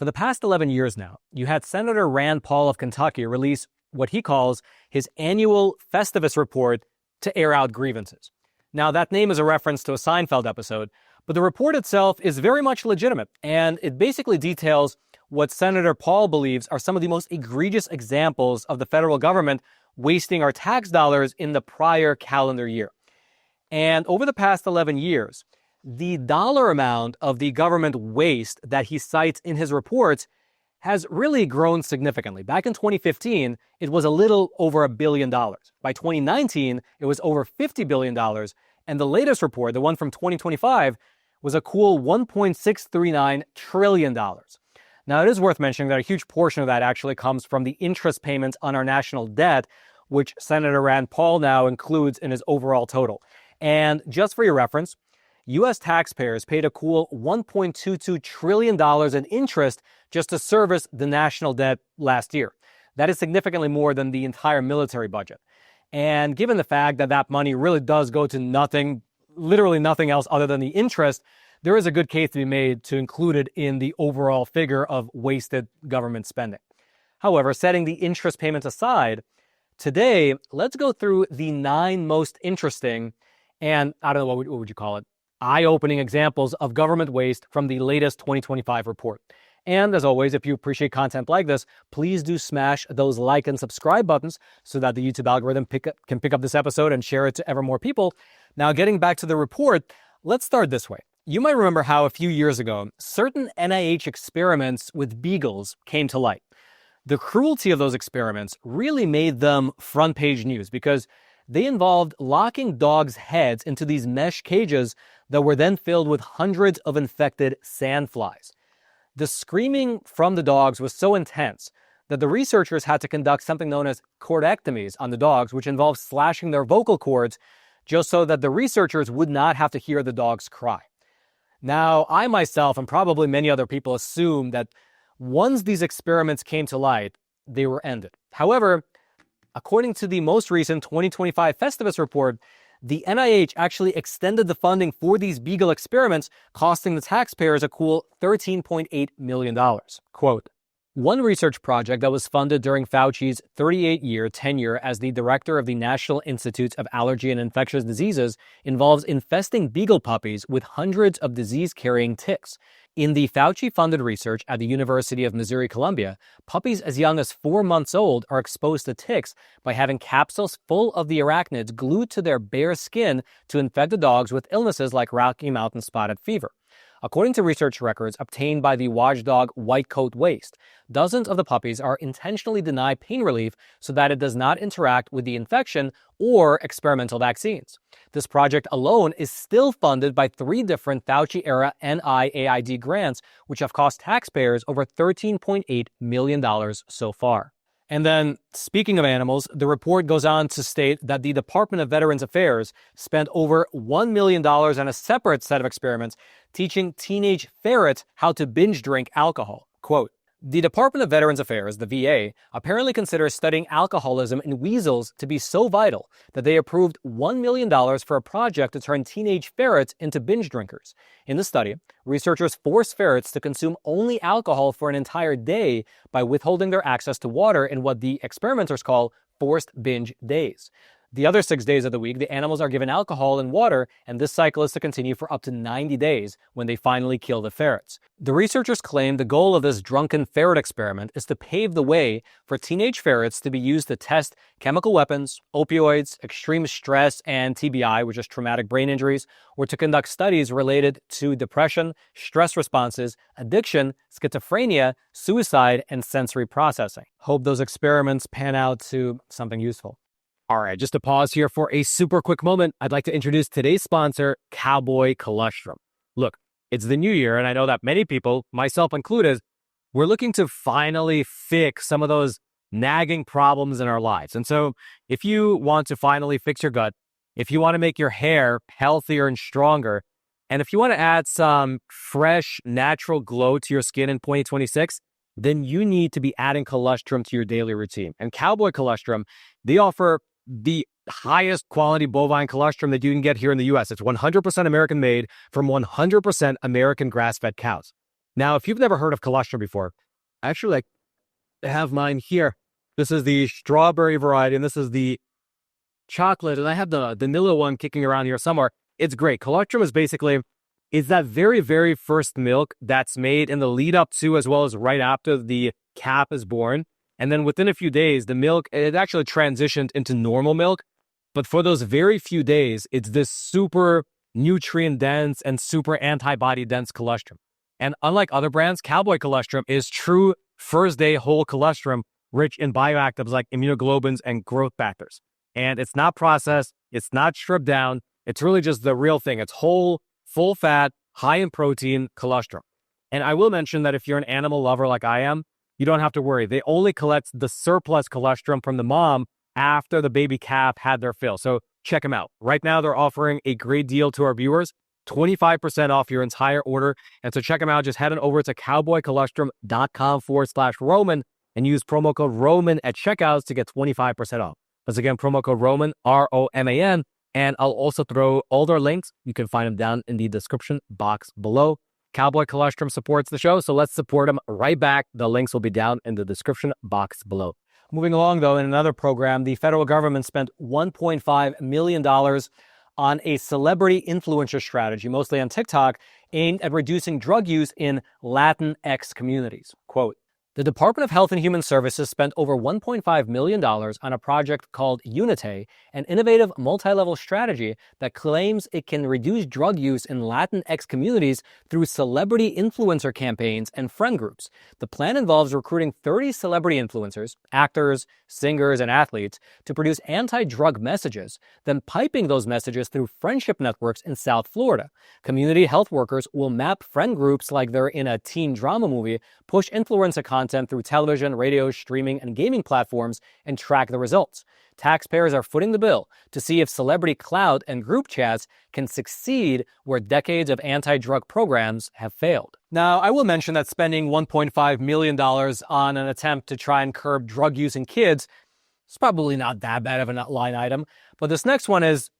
For the past 11 years now, you had Senator Rand Paul of Kentucky release what he calls his annual Festivus report to air out grievances. Now, that name is a reference to a Seinfeld episode, but the report itself is very much legitimate, and it basically details what Senator Paul believes are some of the most egregious examples of the federal government wasting our tax dollars in the prior calendar year. And over the past 11 years, the dollar amount of the government waste that he cites in his reports has really grown significantly. Back in 2015, it was a little over $1 billion. By 2019, it was over $50 billion. And the latest report, the one from 2025, was a cool $1.639 trillion. Now, it is worth mentioning that a huge portion of that actually comes from the interest payments on our national debt, which Senator Rand Paul now includes in his overall total. And just for your reference, U.S. taxpayers paid a cool $1.22 trillion in interest just to service the national debt last year. That is significantly more than the entire military budget. And given the fact that that money really does go to nothing, literally nothing else other than the interest, there is a good case to be made to include it in the overall figure of wasted government spending. However, setting the interest payments aside, today, let's go through the 9 most interesting and, I don't know, what would you call it? Eye-opening examples of government waste from the latest 2025 report. And as always, if you appreciate content like this, please do smash those like and subscribe buttons so that the YouTube algorithm can pick up this episode and share it to ever more people. Now, getting back to the report, let's start this way. You might remember how a few years ago, certain NIH experiments with beagles came to light. The cruelty of those experiments really made them front-page news because they involved locking dogs' heads into these mesh cages that were then filled with hundreds of infected sandflies. The screaming from the dogs was so intense that the researchers had to conduct something known as cordectomies on the dogs, which involved slashing their vocal cords just so that the researchers would not have to hear the dogs cry. Now, I myself and probably many other people assume that once these experiments came to light, they were ended. However, according to the most recent 2025 Festivus report, the NIH actually extended the funding for these beagle experiments, costing the taxpayers a cool $13.8 million. Quote, one research project that was funded during Fauci's 38-year tenure as the director of the National Institute of Allergy and Infectious Diseases involves infesting beagle puppies with hundreds of disease-carrying ticks. In the Fauci-funded research at the University of Missouri-Columbia, puppies as young as 4 months old are exposed to ticks by having capsules full of the arachnids glued to their bare skin to infect the dogs with illnesses like Rocky Mountain spotted fever. According to research records obtained by the watchdog White Coat Waste, dozens of the puppies are intentionally denied pain relief so that it does not interact with the infection or experimental vaccines. This project alone is still funded by 3 different Fauci-era NIAID grants, which have cost taxpayers over $13.8 million so far. And then, speaking of animals, the report goes on to state that the Department of Veterans Affairs spent over $1 million on a separate set of experiments teaching teenage ferrets how to binge drink alcohol. Quote, the Department of Veterans Affairs, the VA, apparently considers studying alcoholism in weasels to be so vital that they approved $1 million for a project to turn teenage ferrets into binge drinkers. In the study, researchers forced ferrets to consume only alcohol for an entire day by withholding their access to water in what the experimenters call forced binge days. The other 6 days of the week, the animals are given alcohol and water, and this cycle is to continue for up to 90 days when they finally kill the ferrets. The researchers claim the goal of this drunken ferret experiment is to pave the way for teenage ferrets to be used to test chemical weapons, opioids, extreme stress, and TBI, which is traumatic brain injuries, or to conduct studies related to depression, stress responses, addiction, schizophrenia, suicide, and sensory processing. Hope those experiments pan out to something useful. All right, just to pause here for a super quick moment, I'd like to introduce today's sponsor, Cowboy Colostrum. Look, it's the new year, and I know that many people, myself included, we're looking to finally fix some of those nagging problems in our lives. And so if you want to finally fix your gut, if you want to make your hair healthier and stronger, and if you want to add some fresh, natural glow to your skin in 2026, then you need to be adding colostrum to your daily routine. And Cowboy Colostrum, they offer the highest quality bovine colostrum that you can get here in the U.S. It's 100% American made from 100% American grass-fed cows. Now, if you've never heard of colostrum before, actually, I have mine here. This is the strawberry variety, and this is the chocolate, and I have the vanilla one kicking around here somewhere. It's great. Colostrum is that very, very first milk that's made in the lead up to as well as right after the calf is born. And then within a few days, the milk, it actually transitioned into normal milk. But for those very few days, it's this super nutrient dense and super antibody dense colostrum. And unlike other brands, Cowboy colostrum is true first day whole colostrum rich in bioactives like immunoglobulins and growth factors. And it's not processed, it's not stripped down, it's really just the real thing. It's whole, full fat, high in protein colostrum. And I will mention that if you're an animal lover like I am, you don't have to worry. They only collect the surplus colostrum from the mom after the baby calf had their fill. So check them out. Right now, they're offering a great deal to our viewers, 25% off your entire order. And so check them out. Just head on over to cowboycolostrum.com/Roman and use promo code Roman at checkouts to get 25% off. Once again, promo code Roman, ROMAN. And I'll also throw all their links. You can find them down in the description box below. Cowboy Colostrum supports the show, so let's support them right back. The links will be down in the description box below. Moving along, though, in another program, the federal government spent $1.5 million on a celebrity influencer strategy, mostly on TikTok, aimed at reducing drug use in Latinx communities. Quote, the Department of Health and Human Services spent over $1.5 million on a project called Unite, an innovative multi-level strategy that claims it can reduce drug use in Latinx communities through celebrity influencer campaigns and friend groups. The plan involves recruiting 30 celebrity influencers, actors, singers, and athletes to produce anti-drug messages, then piping those messages through friendship networks in South Florida. Community health workers will map friend groups like they're in a teen drama movie, push influencer content through television, radio, streaming, and gaming platforms, and track the results. Taxpayers are footing the bill to see if celebrity clout and group chats can succeed where decades of anti-drug programs have failed. Now, I will mention that spending $1.5 million on an attempt to try and curb drug use in kids is probably not that bad of a line item, but this next one is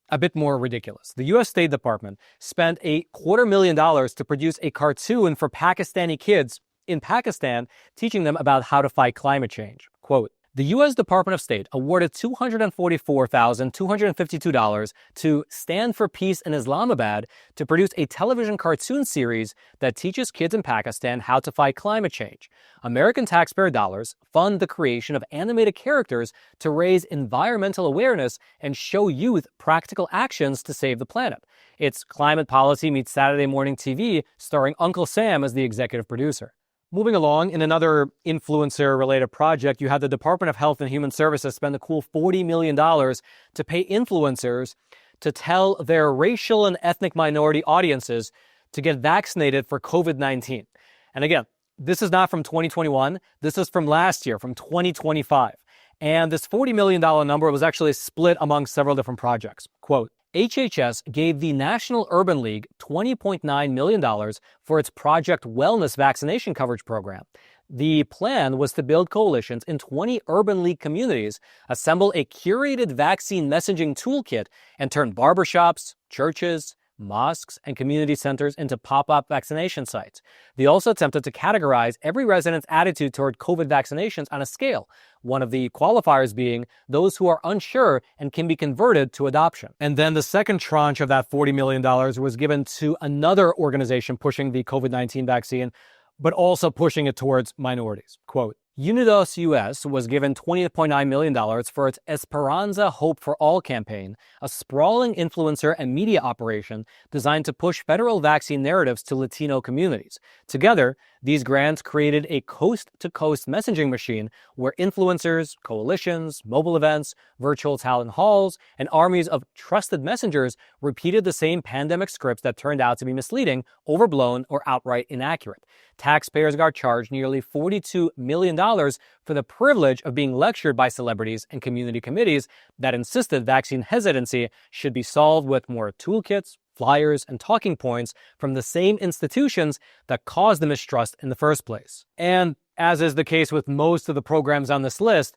a bit more ridiculous. The U.S. State Department spent $250,000 to produce a cartoon for Pakistani kids in Pakistan, teaching them about how to fight climate change. Quote, the U.S. Department of State awarded $244,252 to Stand for Peace in Islamabad to produce a television cartoon series that teaches kids in Pakistan how to fight climate change. American taxpayer dollars fund the creation of animated characters to raise environmental awareness and show youth practical actions to save the planet. It's Climate Policy Meets Saturday Morning TV, starring Uncle Sam as the executive producer. Moving along, in another influencer-related project, you had the Department of Health and Human Services spend a cool $40 million to pay influencers to tell their racial and ethnic minority audiences to get vaccinated for COVID-19. And again, this is not from 2021. This is from last year, from 2025. And this $40 million number was actually split among several different projects. Quote, HHS gave the National Urban League $20.9 million for its Project Wellness vaccination coverage program. The plan was to build coalitions in 20 urban league communities, assemble a curated vaccine messaging toolkit, and turn barbershops, churches, mosques, and community centers into pop-up vaccination sites. They also attempted to categorize every resident's attitude toward COVID vaccinations on a scale, one of the qualifiers being those who are unsure and can be converted to adoption. And then the second tranche of that $40 million was given to another organization pushing the COVID-19 vaccine, but also pushing it towards minorities. Quote, Unidos US was given $20.9 million for its Esperanza Hope for All campaign, a sprawling influencer and media operation designed to push federal vaccine narratives to Latino communities. Together, these grants created a coast-to-coast messaging machine where influencers, coalitions, mobile events, virtual town halls, and armies of trusted messengers repeated the same pandemic scripts that turned out to be misleading, overblown, or outright inaccurate. Taxpayers got charged nearly $42 million for the privilege of being lectured by celebrities and community committees that insisted vaccine hesitancy should be solved with more toolkits, flyers, and talking points from the same institutions that caused the mistrust in the first place. And as is the case with most of the programs on this list,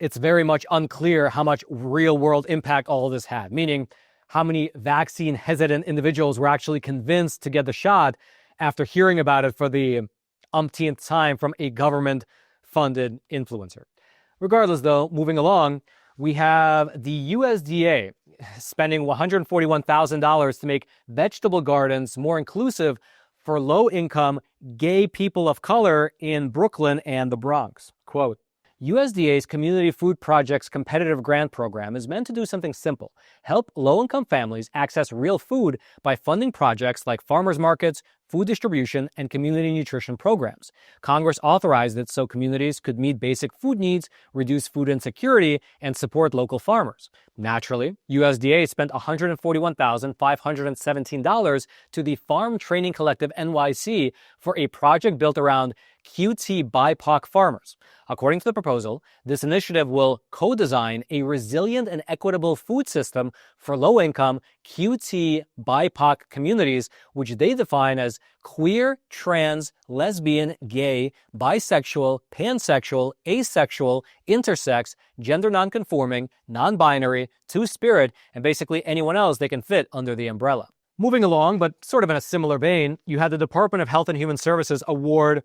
it's very much unclear how much real-world impact all of this had, meaning how many vaccine-hesitant individuals were actually convinced to get the shot, after hearing about it for the umpteenth time from a government-funded influencer. Regardless, though, moving along, we have the USDA spending $141,000 to make vegetable gardens more inclusive for low-income gay people of color in Brooklyn and the Bronx. Quote, USDA's Community Food Projects Competitive Grant Program is meant to do something simple: help low-income families access real food by funding projects like farmers markets, food distribution, and community nutrition programs. Congress authorized it so communities could meet basic food needs, reduce food insecurity, and support local farmers. Naturally, USDA spent $141,517 to the Farm Training Collective NYC for a project built around QT BIPOC farmers. According to the proposal, this initiative will co-design a resilient and equitable food system for low-income QT BIPOC communities, which they define as queer, trans, lesbian, gay, bisexual, pansexual, asexual, intersex, gender nonconforming, non-binary, two-spirit, and basically anyone else they can fit under the umbrella. Moving along, but sort of in a similar vein, you had the Department of Health and Human Services award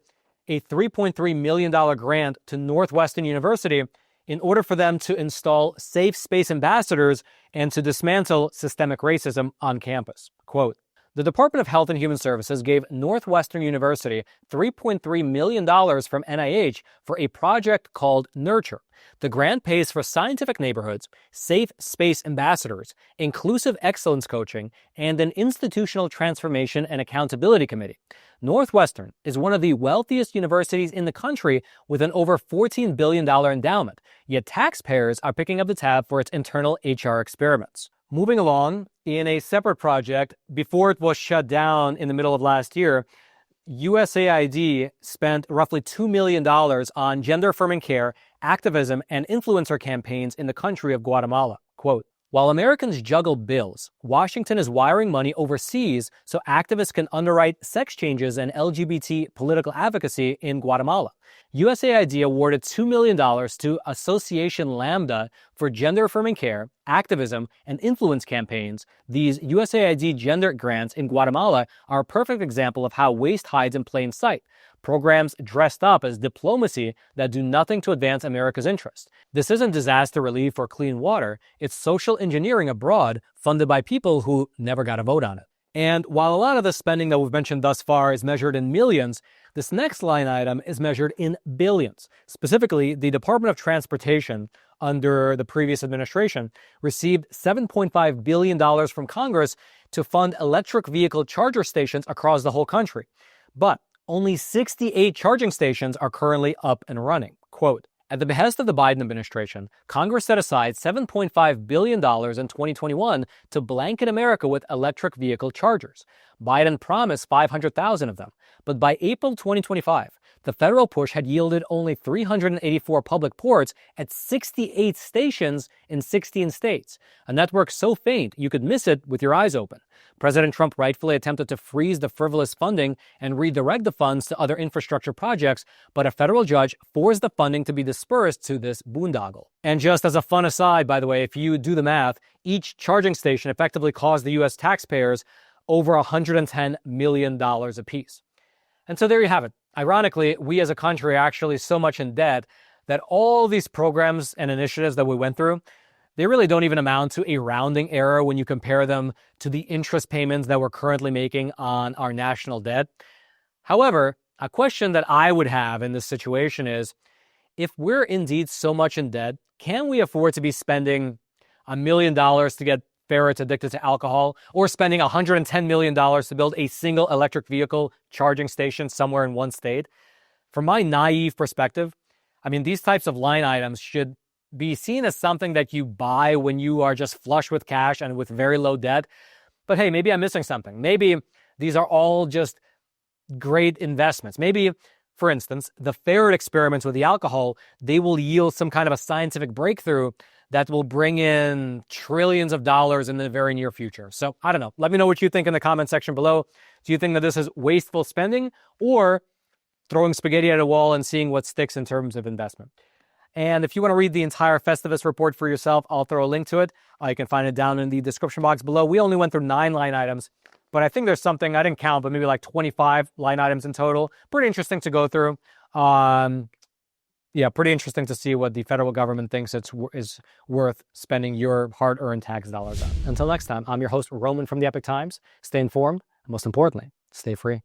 a $3.3 million grant to Northwestern University in order for them to install safe space ambassadors and to dismantle systemic racism on campus. Quote, the Department of Health and Human Services gave Northwestern University $3.3 million from NIH for a project called Nurture. The grant pays for scientific neighborhoods, safe space ambassadors, inclusive excellence coaching, and an institutional transformation and accountability committee. Northwestern is one of the wealthiest universities in the country with an over $14 billion endowment, yet taxpayers are picking up the tab for its internal HR experiments. Moving along, in a separate project, before it was shut down in the middle of last year, USAID spent roughly $2 million on gender-affirming care, activism, and influencer campaigns in the country of Guatemala. Quote, while Americans juggle bills, Washington is wiring money overseas so activists can underwrite sex changes and LGBT political advocacy in Guatemala. USAID awarded $2 million to Association Lambda for gender-affirming care, activism, and influence campaigns. These USAID gender grants in Guatemala are a perfect example of how waste hides in plain sight. Programs dressed up as diplomacy that do nothing to advance America's interests. This isn't disaster relief or clean water, it's social engineering abroad funded by people who never got a vote on it. And while a lot of the spending that we've mentioned thus far is measured in millions, this next line item is measured in billions. Specifically, the Department of Transportation under the previous administration received $7.5 billion from Congress to fund electric vehicle charger stations across the whole country. But only 68 charging stations are currently up and running. Quote, at the behest of the Biden administration, Congress set aside $7.5 billion in 2021 to blanket America with electric vehicle chargers. Biden promised 500,000 of them, but by April 2025, the federal push had yielded only 384 public ports at 68 stations in 16 states, a network so faint you could miss it with your eyes open. President Trump rightfully attempted to freeze the frivolous funding and redirect the funds to other infrastructure projects, but a federal judge forced the funding to be dispersed to this boondoggle. And just as a fun aside, by the way, if you do the math, each charging station effectively cost the U.S. taxpayers over $110 million apiece. And so there you have it. Ironically, we as a country are actually so much in debt that all these programs and initiatives that we went through, they really don't even amount to a rounding error when you compare them to the interest payments that we're currently making on our national debt. However, a question that I would have in this situation is, if we're indeed so much in debt, can we afford to be spending $1 million to get ferrets addicted to alcohol, or spending $110 million to build a single electric vehicle charging station somewhere in one state? From my naive perspective, I mean, these types of line items should be seen as something that you buy when you are just flush with cash and with very low debt. But hey, maybe I'm missing something. Maybe these are all just great investments. Maybe, for instance, the ferret experiments with the alcohol, they will yield some kind of a scientific breakthrough that will bring in trillions of dollars in the very near future. So I don't know. Let me know what you think in the comment section below. Do you think that this is wasteful spending or throwing spaghetti at a wall and seeing what sticks in terms of investment? And if you want to read the entire Festivus report for yourself, I'll throw a link to it. You can find it down in the description box below. We only went through 9 line items. but I think there's something, I didn't count, but maybe like 25 line items in total. Pretty interesting to go through. Yeah, pretty interesting to see what the federal government thinks is worth spending your hard-earned tax dollars on. Until next time, I'm your host, Roman from the Epoch Times. Stay informed, and most importantly, stay free.